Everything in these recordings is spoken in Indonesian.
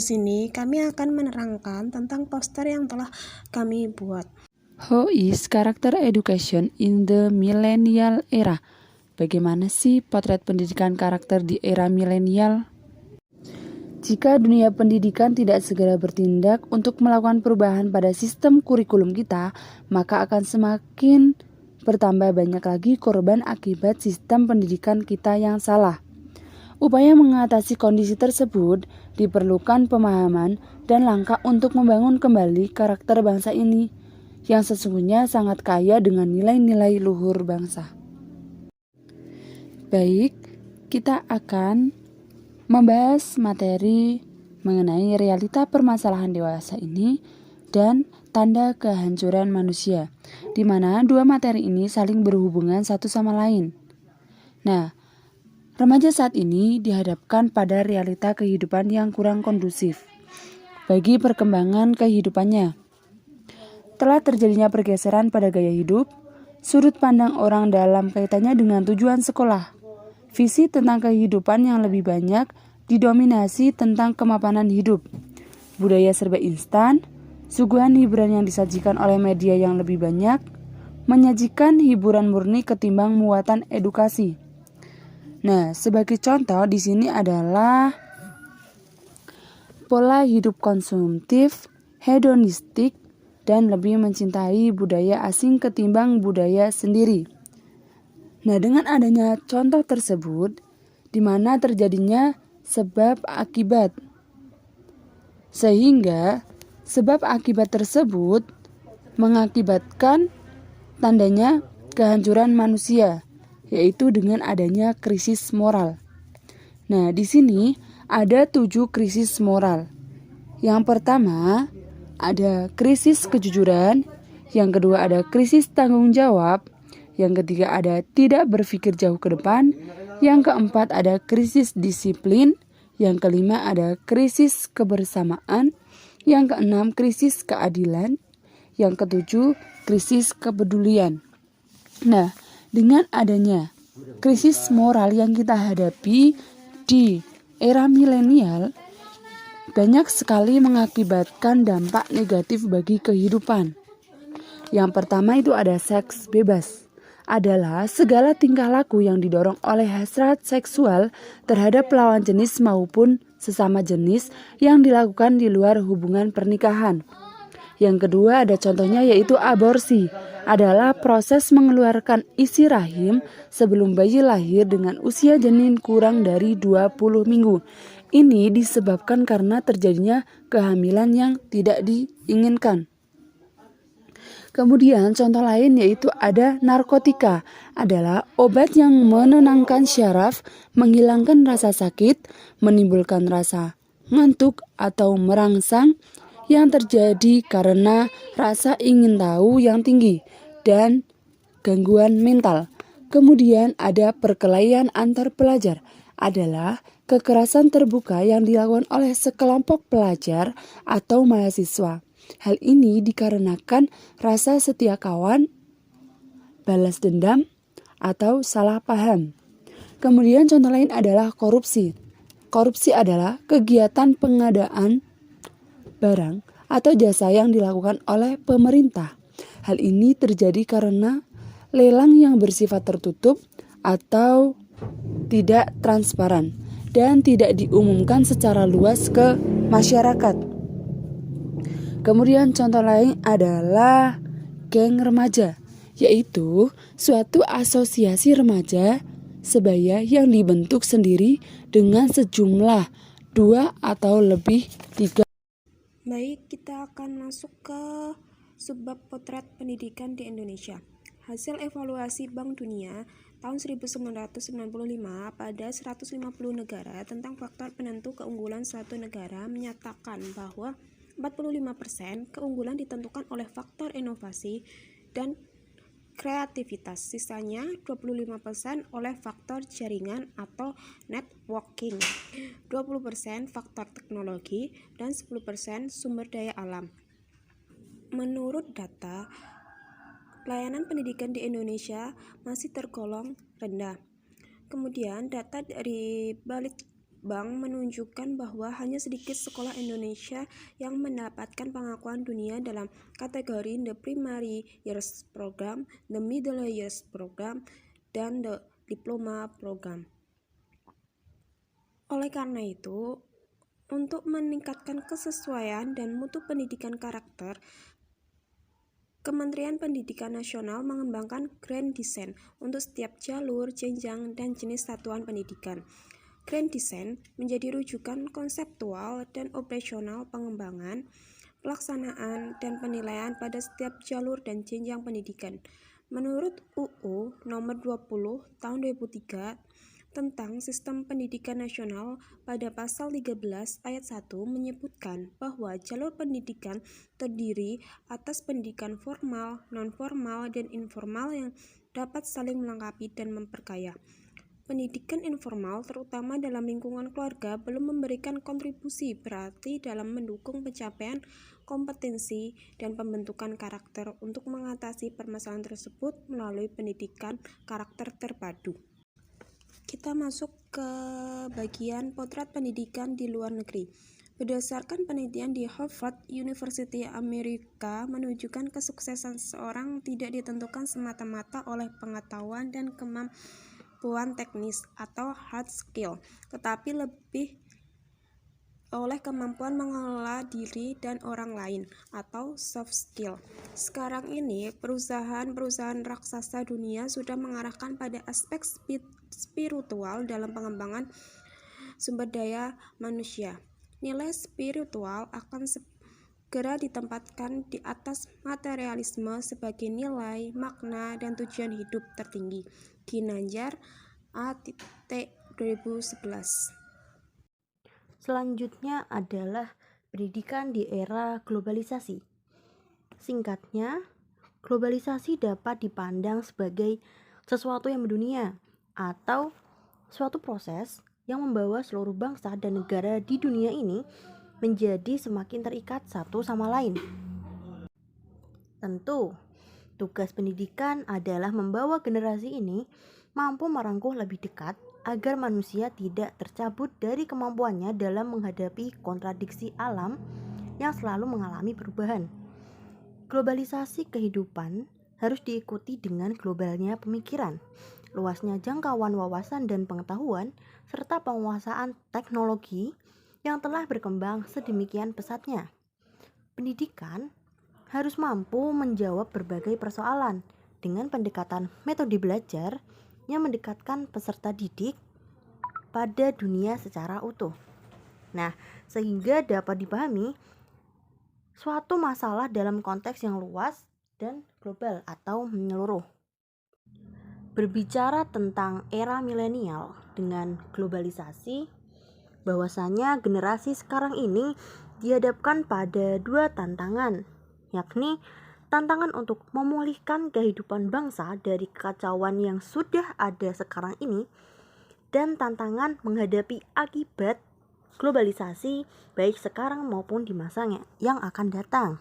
sini kami akan menerangkan tentang poster yang telah kami buat. How is character education in the millennial era? Bagaimana sih potret pendidikan karakter di era milenial? Jika dunia pendidikan tidak segera bertindak untuk melakukan perubahan pada sistem kurikulum kita, maka akan semakin bertambah banyak lagi korban akibat sistem pendidikan kita yang salah. Upaya mengatasi kondisi tersebut diperlukan pemahaman dan langkah untuk membangun kembali karakter bangsa ini yang sesungguhnya sangat kaya dengan nilai-nilai luhur bangsa. Baik, kita akan membahas materi mengenai realita permasalahan dewasa ini dan tanda kehancuran manusia, di mana dua materi ini saling berhubungan satu sama lain. Nah, remaja saat ini dihadapkan pada realita kehidupan yang kurang kondusif bagi perkembangan kehidupannya. Telah terjadinya pergeseran pada gaya hidup, sudut pandang orang dalam kaitannya dengan tujuan sekolah. Visi tentang kehidupan yang lebih banyak didominasi tentang kemapanan hidup. Budaya serba instan, suguhan hiburan yang disajikan oleh media yang lebih banyak, menyajikan hiburan murni ketimbang muatan edukasi. Nah, sebagai contoh di sini adalah pola hidup konsumtif, hedonistik, dan lebih mencintai budaya asing ketimbang budaya sendiri. Nah, dengan adanya contoh tersebut, di mana terjadinya sebab akibat. Sehingga sebab akibat tersebut mengakibatkan tandanya kehancuran manusia, yaitu dengan adanya krisis moral. Nah, di sini ada 7 krisis moral. Yang pertama, ada krisis kejujuran. Yang kedua, ada krisis tanggung jawab. Yang ketiga, ada tidak berpikir jauh ke depan. Yang keempat, ada krisis disiplin. Yang kelima, ada krisis kebersamaan. Yang keenam, krisis keadilan. Yang ketujuh, krisis kepedulian. Nah, dengan adanya krisis moral yang kita hadapi di era milenial, banyak sekali mengakibatkan dampak negatif bagi kehidupan. Yang pertama itu ada seks bebas. Adalah segala tingkah laku yang didorong oleh hasrat seksual terhadap lawan jenis maupun sesama jenis yang dilakukan di luar hubungan pernikahan. Yang kedua ada contohnya yaitu aborsi. Adalah proses mengeluarkan isi rahim sebelum bayi lahir dengan usia janin kurang dari 20 minggu. Ini disebabkan karena terjadinya kehamilan yang tidak diinginkan. Kemudian contoh lain yaitu ada narkotika. Adalah obat yang menenangkan syaraf, menghilangkan rasa sakit, menimbulkan rasa ngantuk atau merangsang yang terjadi karena rasa ingin tahu yang tinggi dan gangguan mental. Kemudian ada perkelahian antar pelajar. Adalah kekerasan terbuka yang dilakukan oleh sekelompok pelajar atau mahasiswa. Hal ini dikarenakan rasa setia kawan, balas dendam, atau salah paham. Kemudian contoh lain adalah korupsi. Korupsi adalah kegiatan pengadaan barang atau jasa yang dilakukan oleh pemerintah. Hal ini terjadi karena lelang yang bersifat tertutup atau tidak transparan dan tidak diumumkan secara luas ke masyarakat. Kemudian contoh lain adalah geng remaja, yaitu suatu asosiasi remaja sebaya yang dibentuk sendiri dengan sejumlah 2 atau lebih 3. Baik, kita akan masuk ke subbab potret pendidikan di Indonesia. Hasil evaluasi Bank Dunia tahun 1995 pada 150 negara tentang faktor penentu keunggulan suatu negara menyatakan bahwa 45% keunggulan ditentukan oleh faktor inovasi dan kreativitas. Sisanya 25% oleh faktor jaringan atau networking, 20% faktor teknologi, dan 10% sumber daya alam. Menurut data, layanan pendidikan di Indonesia masih tergolong rendah. Kemudian data dari Bank menunjukkan bahwa hanya sedikit sekolah Indonesia yang mendapatkan pengakuan dunia dalam kategori The Primary Years Program, The Middle Years Program, dan The Diploma Program. Oleh karena itu, untuk meningkatkan kesesuaian dan mutu pendidikan karakter, Kementerian Pendidikan Nasional mengembangkan Grand Design untuk setiap jalur, jenjang, dan jenis satuan pendidikan. Grand Design menjadi rujukan konseptual dan operasional pengembangan, pelaksanaan, dan penilaian pada setiap jalur dan jenjang pendidikan. Menurut UU Nomor 20 Tahun 2003 tentang Sistem Pendidikan Nasional, pada pasal 13 ayat 1 menyebutkan bahwa jalur pendidikan terdiri atas pendidikan formal, non-formal, dan informal yang dapat saling melengkapi dan memperkaya. Pendidikan informal, terutama dalam lingkungan keluarga, belum memberikan kontribusi berarti dalam mendukung pencapaian kompetensi dan pembentukan karakter untuk mengatasi permasalahan tersebut melalui pendidikan karakter terpadu. Kita masuk ke bagian potret pendidikan di luar negeri. Berdasarkan penelitian di Harvard University Amerika menunjukkan kesuksesan seseorang tidak ditentukan semata-mata oleh pengetahuan dan kemampuan teknis atau hard skill, tetapi lebih oleh kemampuan mengelola diri dan orang lain atau soft skill. Sekarang ini, perusahaan-perusahaan raksasa dunia sudah mengarahkan pada aspek spiritual dalam pengembangan sumber daya manusia. Nilai spiritual akan segera ditempatkan di atas materialisme sebagai nilai, makna, dan tujuan hidup tertinggi. Ginanjar A.T. 2011. Selanjutnya adalah pendidikan di era globalisasi. Singkatnya, globalisasi dapat dipandang sebagai sesuatu yang mendunia atau suatu proses yang membawa seluruh bangsa dan negara di dunia ini menjadi semakin terikat satu sama lain. Tentu, tugas pendidikan adalah membawa generasi ini mampu merangkul lebih dekat agar manusia tidak tercabut dari kemampuannya dalam menghadapi kontradiksi alam yang selalu mengalami perubahan. Globalisasi kehidupan harus diikuti dengan globalnya pemikiran, luasnya jangkauan wawasan dan pengetahuan, serta penguasaan teknologi yang telah berkembang sedemikian pesatnya. Pendidikan harus mampu menjawab berbagai persoalan dengan pendekatan metode belajar yang mendekatkan peserta didik pada dunia secara utuh. Nah, sehingga dapat dipahami suatu masalah dalam konteks yang luas dan global atau menyeluruh. Berbicara tentang era milenial dengan globalisasi, bahwasanya generasi sekarang ini dihadapkan pada dua tantangan, yakni tantangan untuk memulihkan kehidupan bangsa dari kekacauan yang sudah ada sekarang ini, dan tantangan menghadapi akibat globalisasi baik sekarang maupun di masa yang akan datang.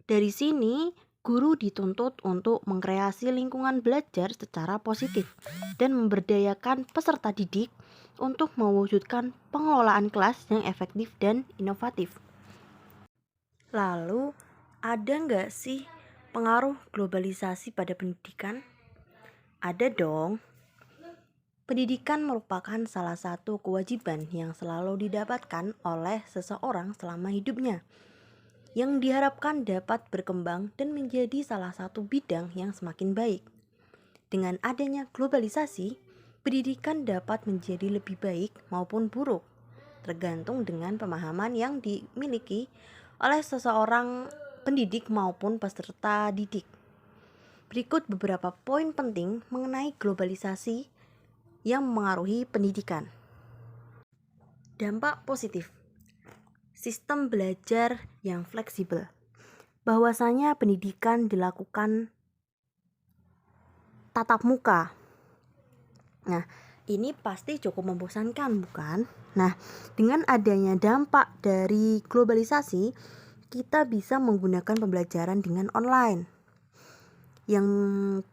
Dari sini, guru dituntut untuk mengkreasi lingkungan belajar secara positif dan memberdayakan peserta didik untuk mewujudkan pengelolaan kelas yang efektif dan inovatif. Lalu, ada nggak sih pengaruh globalisasi pada pendidikan? Ada dong. Pendidikan merupakan salah satu kewajiban yang selalu didapatkan oleh seseorang selama hidupnya, yang diharapkan dapat berkembang dan menjadi salah satu bidang yang semakin baik. Dengan adanya globalisasi, pendidikan dapat menjadi lebih baik maupun buruk, tergantung dengan pemahaman yang dimiliki oleh seseorang pendidik maupun peserta didik. Berikut beberapa poin penting mengenai globalisasi yang mengaruhi pendidikan. Dampak positif. Sistem belajar yang fleksibel. Bahwasanya pendidikan dilakukan tatap muka. Nah, ini pasti cukup membosankan, bukan? Nah, dengan adanya dampak dari globalisasi, kita bisa menggunakan pembelajaran dengan online. Yang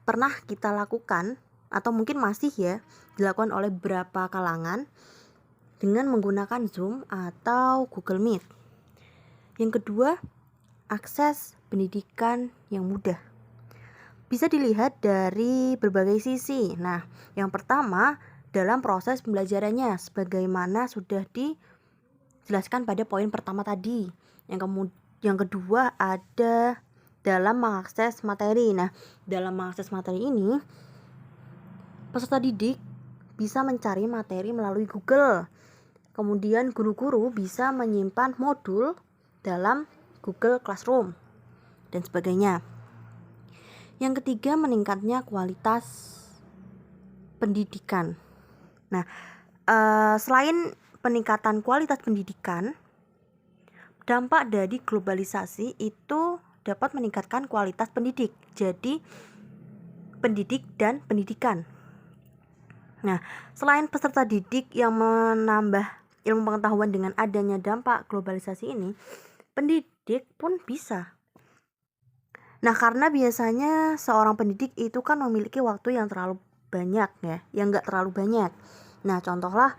pernah kita lakukan atau mungkin masih ya dilakukan oleh beberapa kalangan dengan menggunakan Zoom atau Google Meet. Yang kedua, akses pendidikan yang mudah. Bisa dilihat dari berbagai sisi. Nah, yang pertama dalam proses pembelajarannya sebagaimana sudah dijelaskan pada poin pertama tadi. Yang kedua ada dalam mengakses materi. Nah, dalam mengakses materi ini peserta didik bisa mencari materi melalui Google. Kemudian guru-guru bisa menyimpan modul dalam Google Classroom dan sebagainya. Yang ketiga, meningkatnya kualitas pendidikan. Nah, selain peningkatan kualitas pendidikan, dampak dari globalisasi itu dapat meningkatkan kualitas pendidik. Jadi, pendidik dan pendidikan. Nah, selain peserta didik yang menambah ilmu pengetahuan dengan adanya dampak globalisasi ini, pendidik pun bisa. Nah, karena biasanya seorang pendidik itu kan memiliki waktu yang terlalu banyak ya, yang enggak terlalu banyak. Nah, contohlah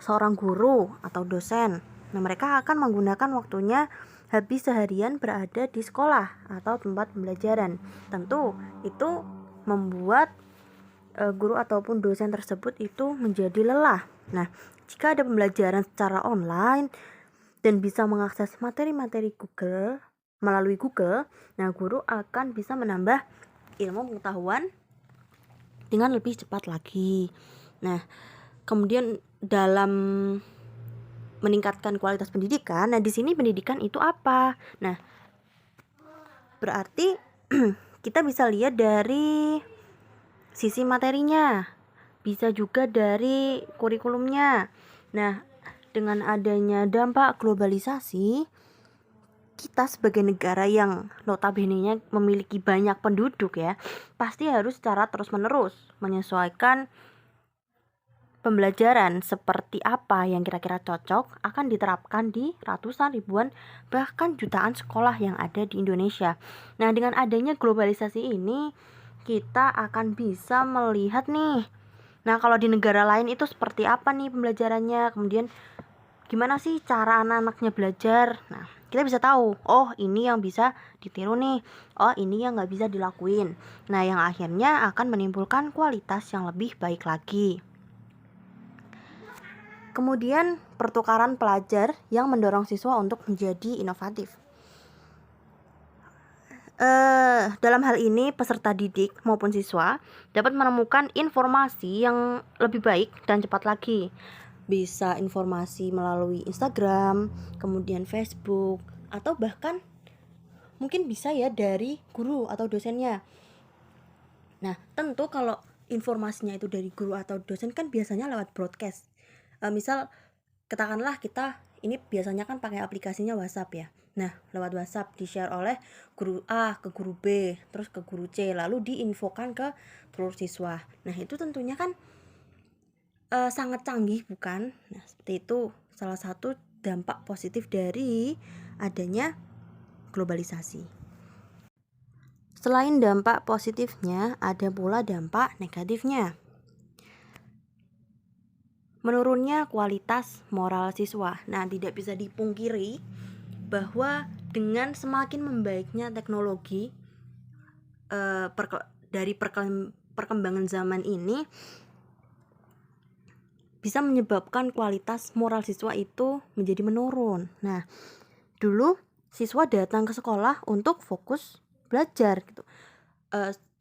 seorang guru atau dosen. Nah, mereka akan menggunakan waktunya habis seharian berada di sekolah atau tempat pembelajaran. Tentu itu membuat guru ataupun dosen tersebut itu menjadi lelah. Nah, jika ada pembelajaran secara online dan bisa mengakses materi-materi Google melalui Google, nah guru akan bisa menambah ilmu pengetahuan dengan lebih cepat lagi. Nah, kemudian dalam meningkatkan kualitas pendidikan, nah di sini pendidikan itu apa? Nah, berarti kita bisa lihat dari sisi materinya, bisa juga dari kurikulumnya. Nah, dengan adanya dampak globalisasi, kita sebagai negara yang notabene-nya memiliki banyak penduduk ya, pasti harus secara terus-menerus menyesuaikan pembelajaran seperti apa yang kira-kira cocok akan diterapkan di ratusan ribuan bahkan jutaan sekolah yang ada di Indonesia. Nah, dengan adanya globalisasi ini kita akan bisa melihat nih, nah kalau di negara lain itu seperti apa nih pembelajarannya, kemudian gimana sih cara anak-anaknya belajar. Nah, kita bisa tahu, oh ini yang bisa ditiru nih, oh ini yang nggak bisa dilakuin. Nah, yang akhirnya akan menimbulkan kualitas yang lebih baik lagi. Kemudian pertukaran pelajar yang mendorong siswa untuk menjadi inovatif. Dalam hal ini peserta didik maupun siswa dapat menemukan informasi yang lebih baik dan cepat lagi. Bisa informasi melalui Instagram, kemudian Facebook, atau bahkan mungkin bisa ya dari guru atau dosennya. Nah, tentu kalau informasinya itu dari guru atau dosen kan biasanya lewat broadcast. Misal katakanlah kita ini biasanya kan pakai aplikasinya WhatsApp ya. Nah, lewat WhatsApp di-share oleh guru A ke guru B, terus ke guru C, lalu diinfokan ke seluruh siswa. Nah, itu tentunya kan sangat canggih bukan? Nah, seperti itu salah satu dampak positif dari adanya globalisasi. Selain dampak positifnya, ada pula dampak negatifnya. Menurunnya kualitas moral siswa. Nah, tidak bisa dipungkiri bahwa dengan semakin membaiknya teknologi dari perkembangan zaman ini bisa menyebabkan kualitas moral siswa itu menjadi menurun. Nah, dulu siswa datang ke sekolah untuk fokus belajar gitu.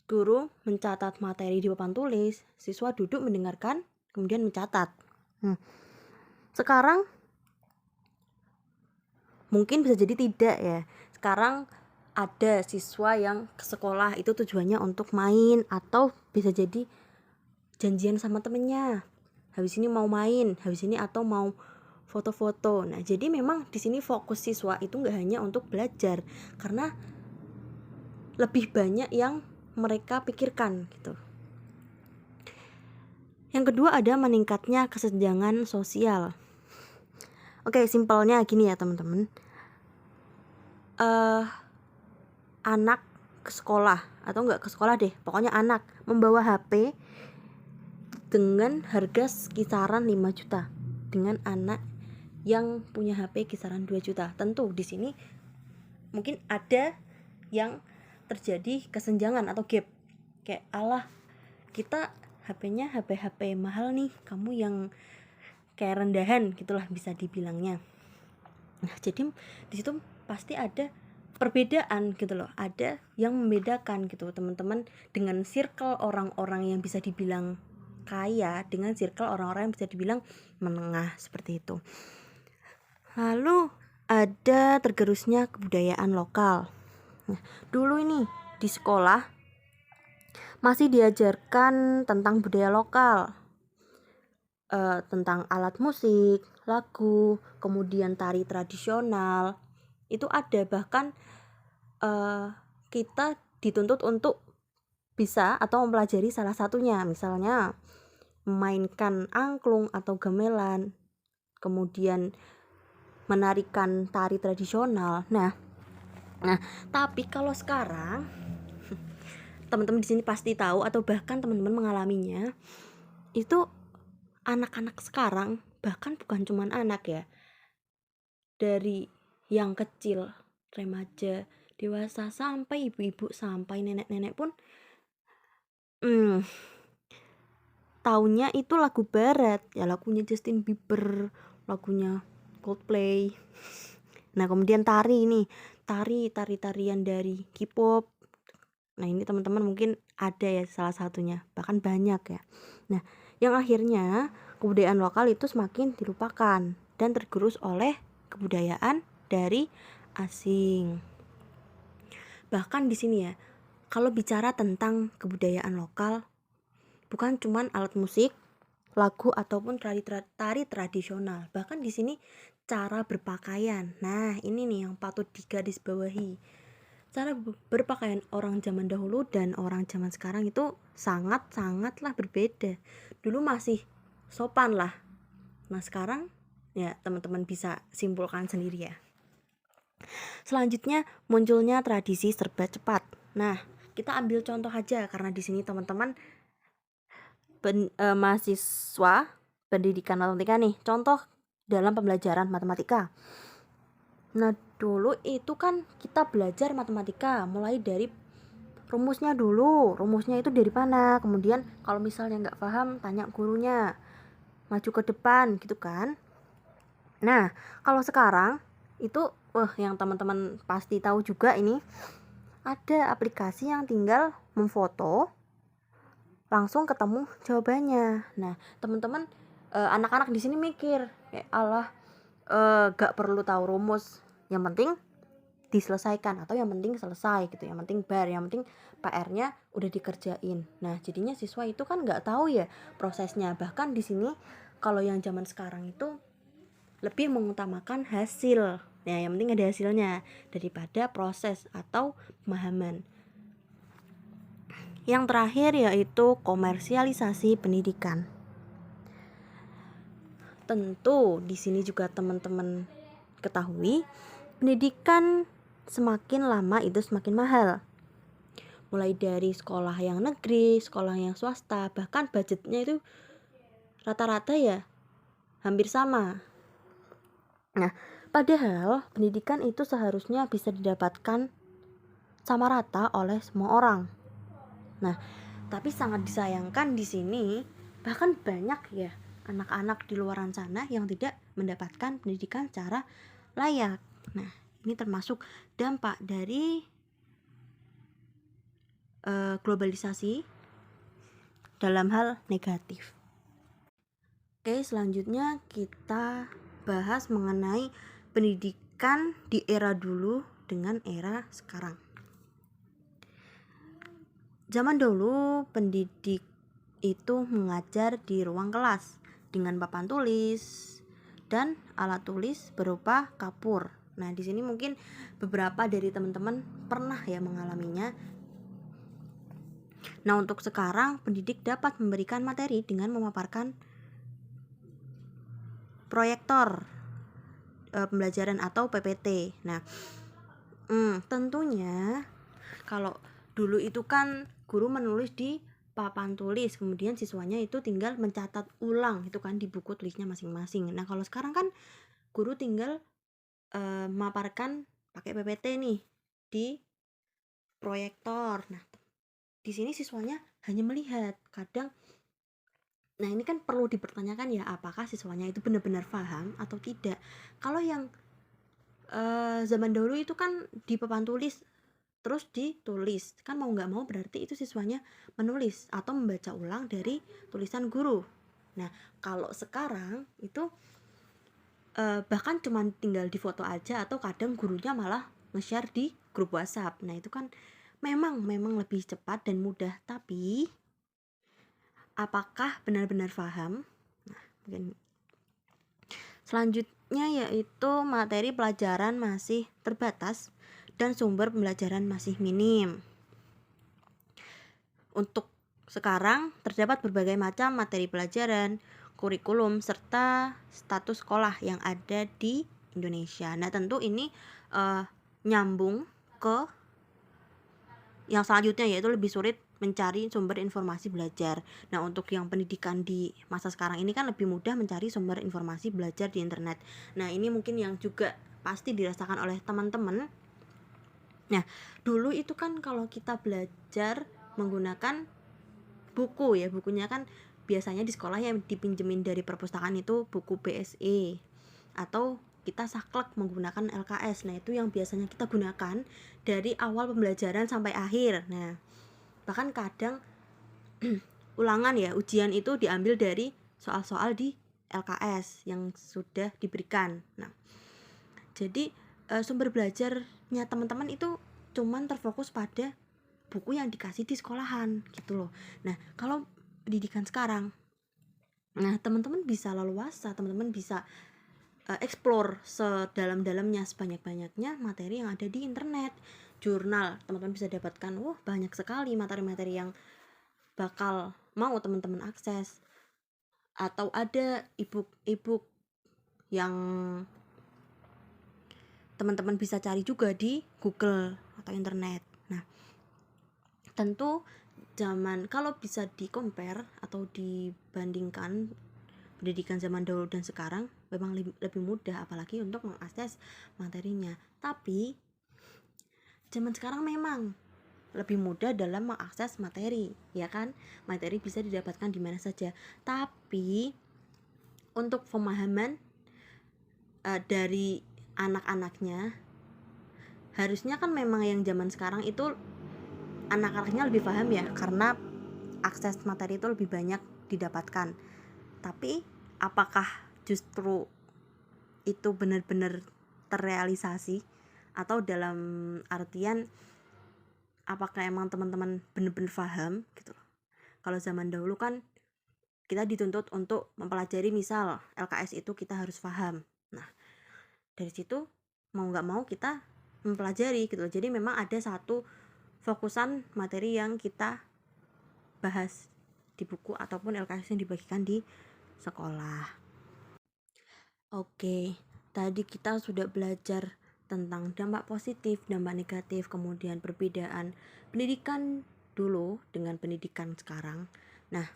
Guru mencatat materi di papan tulis, siswa duduk mendengarkan kemudian mencatat. Sekarang mungkin bisa jadi tidak ya. Sekarang ada siswa yang ke sekolah itu tujuannya untuk main atau bisa jadi janjian sama temennya. Habis ini mau main, habis ini atau mau foto-foto. Nah, jadi memang di sini fokus siswa itu nggak hanya untuk belajar, karena lebih banyak yang mereka pikirkan gitu. Yang kedua ada meningkatnya kesenjangan sosial. Oke, simpelnya gini ya teman-teman. Anak ke sekolah atau enggak ke sekolah deh, pokoknya anak membawa HP dengan harga kisaran 5 juta dengan anak yang punya HP kisaran 2 juta. Tentu di sini mungkin ada yang terjadi kesenjangan atau gap. Kayak Allah, kita HP-nya HP mahal nih, kamu yang kayak rendahan gitulah bisa dibilangnya. Nah, jadi di situ pasti ada perbedaan gitu loh, ada yang membedakan gitu teman-teman dengan circle orang-orang yang bisa dibilang kaya dengan circle orang-orang yang bisa dibilang menengah seperti itu. Lalu ada tergerusnya kebudayaan lokal. Nah, dulu ini di sekolah masih diajarkan tentang budaya lokal, tentang alat musik, lagu, kemudian tari tradisional. Itu ada, bahkan kita dituntut untuk bisa atau mempelajari salah satunya, misalnya memainkan angklung atau gamelan, kemudian menarikan tari tradisional. Nah, tapi kalau sekarang teman-teman di sini pasti tahu atau bahkan teman-teman mengalaminya, itu anak-anak sekarang, bahkan bukan cuma anak ya, dari yang kecil, remaja, dewasa, sampai ibu-ibu, sampai nenek-nenek pun taunya itu lagu barat, ya lagunya Justin Bieber, lagunya Coldplay. Nah, kemudian tarian dari K-pop. Nah, ini teman-teman mungkin ada ya salah satunya, bahkan banyak ya. Nah, yang akhirnya kebudayaan lokal itu semakin dilupakan dan tergerus oleh kebudayaan dari asing. Bahkan di sini ya, kalau bicara tentang kebudayaan lokal, bukan cuman alat musik, lagu ataupun tari tradisional. Bahkan di sini cara berpakaian. Nah, ini nih yang patut digarisbawahi. Cara berpakaian orang zaman dahulu dan orang zaman sekarang itu sangatlah berbeda. Dulu masih sopan lah. Nah, sekarang ya teman-teman bisa simpulkan sendiri ya. Selanjutnya munculnya tradisi serba cepat. Nah, kita ambil contoh aja karena di sini teman-teman mahasiswa pendidikan matematika nih. Contoh dalam pembelajaran matematika. Nah, dulu itu kan kita belajar matematika mulai dari rumusnya dulu. Rumusnya itu dari mana? Kemudian kalau misalnya nggak paham, tanya gurunya. Maju ke depan gitu kan. Nah, kalau sekarang itu yang teman-teman pasti tahu juga, ini ada aplikasi yang tinggal memfoto langsung ketemu jawabannya. Nah, teman-teman anak-anak di sini mikir, Allah, gak perlu tahu rumus, yang penting diselesaikan atau yang penting selesai gitu, yang penting yang penting PR-nya udah dikerjain. Nah, jadinya siswa itu kan nggak tahu ya prosesnya. Bahkan di sini kalau yang zaman sekarang itu lebih mengutamakan hasil. Ya, yang penting ada hasilnya daripada proses atau pemahaman. Yang terakhir yaitu komersialisasi pendidikan. Tentu di sini juga teman-teman ketahui, pendidikan semakin lama itu semakin mahal. Mulai dari sekolah yang negeri, sekolah yang swasta, bahkan budgetnya itu rata-rata ya hampir sama. Nah, padahal pendidikan itu seharusnya bisa didapatkan sama rata oleh semua orang. Nah, tapi sangat disayangkan di sini bahkan banyak ya anak-anak di luar sana yang tidak mendapatkan pendidikan secara layak. Nah, ini termasuk dampak dari globalisasi dalam hal negatif. Oke, selanjutnya kita bahas mengenai pendidikan di era dulu dengan era sekarang. Zaman dulu pendidik itu mengajar di ruang kelas dengan papan tulis dan alat tulis berupa kapur. Nah, di sini mungkin beberapa dari teman-teman pernah ya mengalaminya. Nah, untuk sekarang pendidik dapat memberikan materi dengan memaparkan proyektor pembelajaran atau PPT. Nah, tentunya kalau dulu itu kan guru menulis di papan tulis, kemudian siswanya itu tinggal mencatat ulang itu kan di buku tulisnya masing-masing. Nah, kalau sekarang kan guru tinggal memaparkan pakai PPT nih di proyektor. Nah, di sini siswanya hanya melihat. Nah, ini kan perlu dipertanyakan ya, apakah siswanya itu benar-benar paham atau tidak. Kalau yang zaman dahulu itu kan di papan tulis terus ditulis, kan mau nggak mau berarti itu siswanya menulis atau membaca ulang dari tulisan guru. Nah, kalau sekarang itu bahkan cuma tinggal di foto aja, atau kadang gurunya malah nge-share di grup WhatsApp. Nah, itu kan memang lebih cepat dan mudah, tapi apakah benar-benar paham? Nah, mungkin selanjutnya yaitu materi pelajaran masih terbatas dan sumber pembelajaran masih minim. Untuk sekarang terdapat berbagai macam materi pelajaran, kurikulum, serta status sekolah yang ada di Indonesia. Nah, tentu ini nyambung ke yang selanjutnya, yaitu lebih sulit mencari sumber informasi belajar. Nah, untuk yang pendidikan di masa sekarang ini kan lebih mudah mencari sumber informasi belajar di internet. Nah, ini mungkin yang juga pasti dirasakan oleh teman-teman. Nah, dulu itu kan kalau kita belajar menggunakan buku ya, bukunya kan biasanya di sekolah yang dipinjemin dari perpustakaan itu buku BSE, atau kita saklek menggunakan LKS. Nah, itu yang biasanya kita gunakan dari awal pembelajaran sampai akhir. Nah, bahkan kadang ulangan ya, ujian itu diambil dari soal-soal di LKS yang sudah diberikan. Nah, jadi sumber belajarnya teman-teman itu cuman terfokus pada buku yang dikasih di sekolahan gitu loh. Nah, kalau pendidikan sekarang, nah teman-teman bisa leluasa, teman-teman bisa explore sedalam-dalamnya, sebanyak-banyaknya materi yang ada di internet. Jurnal, teman-teman bisa dapatkan banyak sekali materi-materi yang bakal mau teman-teman akses. Atau ada e-book yang teman-teman bisa cari juga di Google atau internet. Nah, tentu kalau bisa di-compare atau dibandingkan pendidikan zaman dahulu dan sekarang, memang lebih mudah, apalagi untuk mengakses materinya. Tapi zaman sekarang memang lebih mudah dalam mengakses materi, ya kan? Materi bisa didapatkan di mana saja. Tapi untuk pemahaman dari anak-anaknya, harusnya kan memang yang zaman sekarang itu anak-anaknya lebih paham ya, karena akses materi itu lebih banyak didapatkan. Tapi apakah justru itu benar-benar terrealisasi, atau dalam artian apakah emang teman-teman benar-benar paham gitu loh. Kalau zaman dahulu kan kita dituntut untuk mempelajari, misal LKS itu kita harus paham. Nah, dari situ mau nggak mau kita mempelajari gitu loh. Jadi memang ada satu fokusan materi yang kita bahas di buku ataupun LKS yang dibagikan di sekolah. Oke, tadi kita sudah belajar tentang dampak positif, dampak negatif, kemudian perbedaan pendidikan dulu dengan pendidikan sekarang. Nah,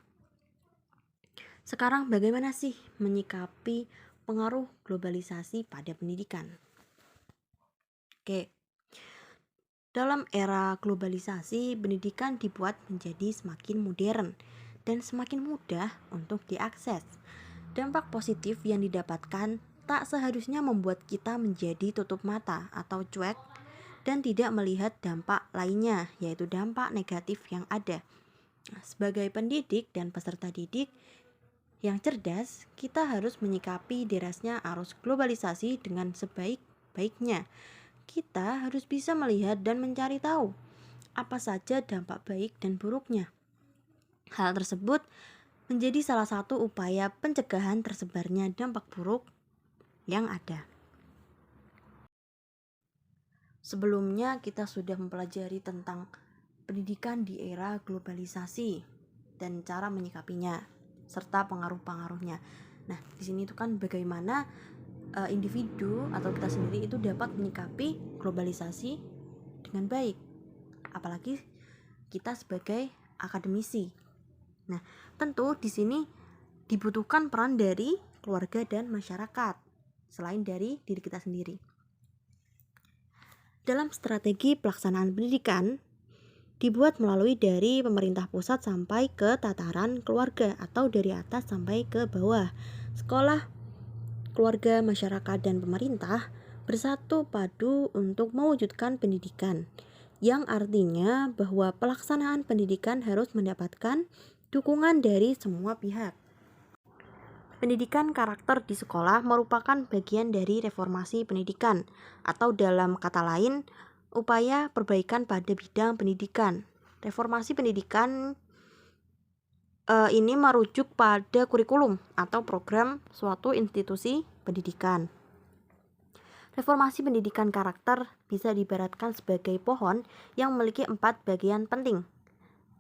sekarang bagaimana sih menyikapi pengaruh globalisasi pada pendidikan? Oke, dalam era globalisasi, pendidikan dibuat menjadi semakin modern dan semakin mudah untuk diakses. Dampak positif yang didapatkan tak seharusnya membuat kita menjadi tutup mata atau cuek dan tidak melihat dampak lainnya, yaitu dampak negatif yang ada. Sebagai pendidik dan peserta didik yang cerdas, kita harus menyikapi derasnya arus globalisasi dengan sebaik-baiknya. Kita harus bisa melihat dan mencari tahu apa saja dampak baik dan buruknya. Hal tersebut menjadi salah satu upaya pencegahan tersebarnya dampak buruk yang ada. Sebelumnya kita sudah mempelajari tentang pendidikan di era globalisasi dan cara menyikapinya serta pengaruh-pengaruhnya. Nah, di sini itu kan bagaimana individu atau kita sendiri itu dapat menyikapi globalisasi dengan baik. Apalagi kita sebagai akademisi. Nah, tentu di sini dibutuhkan peran dari keluarga dan masyarakat selain dari diri kita sendiri. Dalam strategi pelaksanaan pendidikan dibuat melalui dari pemerintah pusat sampai ke tataran keluarga atau dari atas sampai ke bawah. Sekolah, keluarga, masyarakat, dan pemerintah bersatu padu untuk mewujudkan pendidikan, yang artinya bahwa pelaksanaan pendidikan harus mendapatkan dukungan dari semua pihak. Pendidikan karakter di sekolah merupakan bagian dari reformasi pendidikan, atau dalam kata lain, upaya perbaikan pada bidang pendidikan. Reformasi pendidikan ini merujuk pada kurikulum atau program suatu institusi pendidikan. Reformasi pendidikan karakter bisa diibaratkan sebagai pohon yang memiliki 4 bagian penting,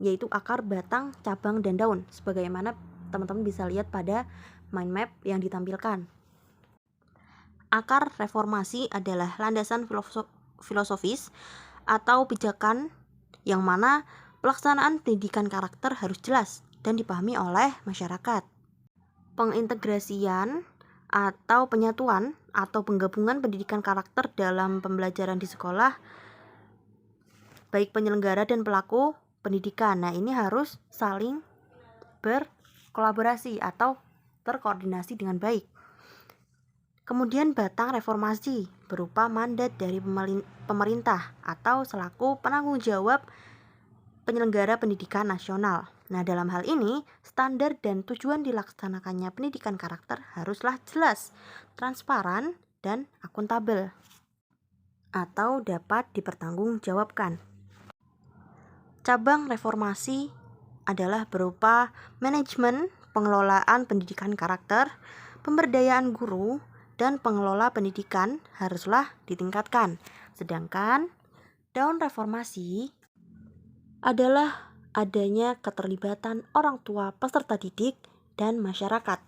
yaitu akar, batang, cabang, dan daun, sebagaimana teman-teman bisa lihat pada mind map yang ditampilkan. Akar reformasi adalah landasan filosofis atau pijakan yang mana pelaksanaan pendidikan karakter harus jelas dan dipahami oleh masyarakat. Pengintegrasian atau penyatuan atau penggabungan pendidikan karakter dalam pembelajaran di sekolah, baik penyelenggara dan pelaku pendidikan. Nah, ini harus saling berkolaborasi atau terkoordinasi dengan baik. Kemudian batang reformasi berupa mandat dari pemerintah atau selaku penanggung jawab penyelenggara pendidikan nasional. Nah, dalam hal ini, standar dan tujuan dilaksanakannya pendidikan karakter haruslah jelas, transparan, dan akuntabel, atau dapat dipertanggungjawabkan. Cabang reformasi adalah berupa manajemen, pengelolaan pendidikan karakter, pemberdayaan guru, dan pengelola pendidikan haruslah ditingkatkan. Sedangkan daun reformasi adalah adanya keterlibatan orang tua peserta didik dan masyarakat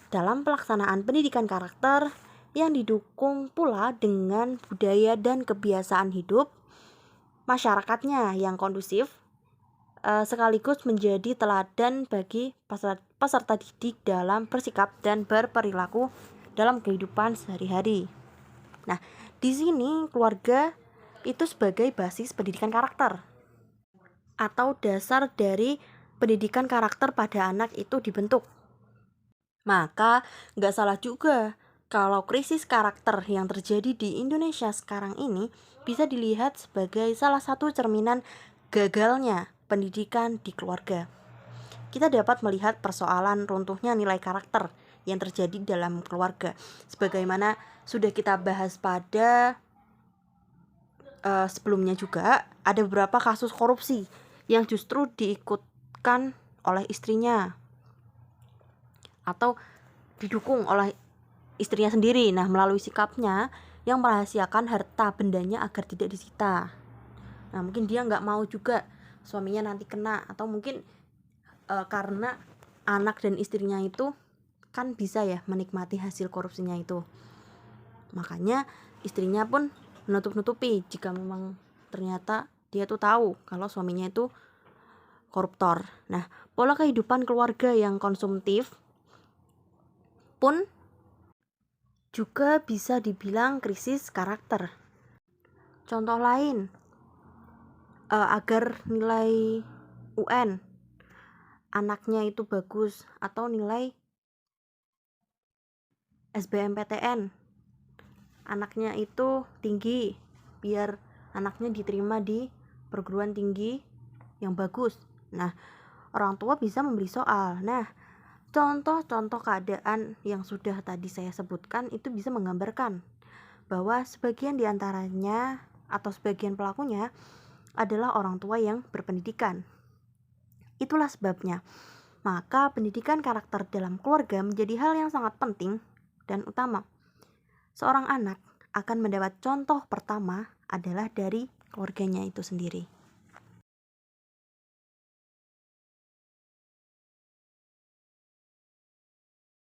dalam pelaksanaan pendidikan karakter yang didukung pula dengan budaya dan kebiasaan hidup masyarakatnya yang kondusif, sekaligus menjadi teladan bagi peserta didik dalam bersikap dan berperilaku dalam kehidupan sehari-hari. Nah, di sini keluarga itu sebagai basis pendidikan karakter atau dasar dari pendidikan karakter pada anak itu dibentuk. Maka nggak salah juga kalau krisis karakter yang terjadi di Indonesia sekarang ini bisa dilihat sebagai salah satu cerminan gagalnya pendidikan di keluarga. Kita dapat melihat persoalan runtuhnya nilai karakter yang terjadi dalam keluarga. Sebagaimana sudah kita bahas pada sebelumnya juga, ada beberapa kasus korupsi yang justru diikutkan oleh istrinya atau didukung oleh istrinya sendiri. Nah, melalui sikapnya yang merahasiakan harta bendanya agar tidak disita. Nah, mungkin dia nggak mau juga suaminya nanti kena, atau mungkin karena anak dan istrinya itu kan bisa ya menikmati hasil korupsinya itu. Makanya istrinya pun menutup-nutupi jika memang ternyata dia tuh tahu kalau suaminya itu koruptor. Nah, pola kehidupan keluarga yang konsumtif pun juga bisa dibilang krisis karakter. Contoh lain, agar nilai UN anaknya itu bagus atau nilai SBMPTN anaknya itu tinggi, biar anaknya diterima di perguruan tinggi yang bagus. Nah, orang tua bisa memberi soal. Nah, contoh-contoh keadaan yang sudah tadi saya sebutkan itu bisa menggambarkan bahwa sebagian diantaranya atau sebagian pelakunya adalah orang tua yang berpendidikan. Itulah sebabnya, maka pendidikan karakter dalam keluarga menjadi hal yang sangat penting dan utama. Seorang anak akan mendapat contoh pertama adalah dari keluarganya itu sendiri.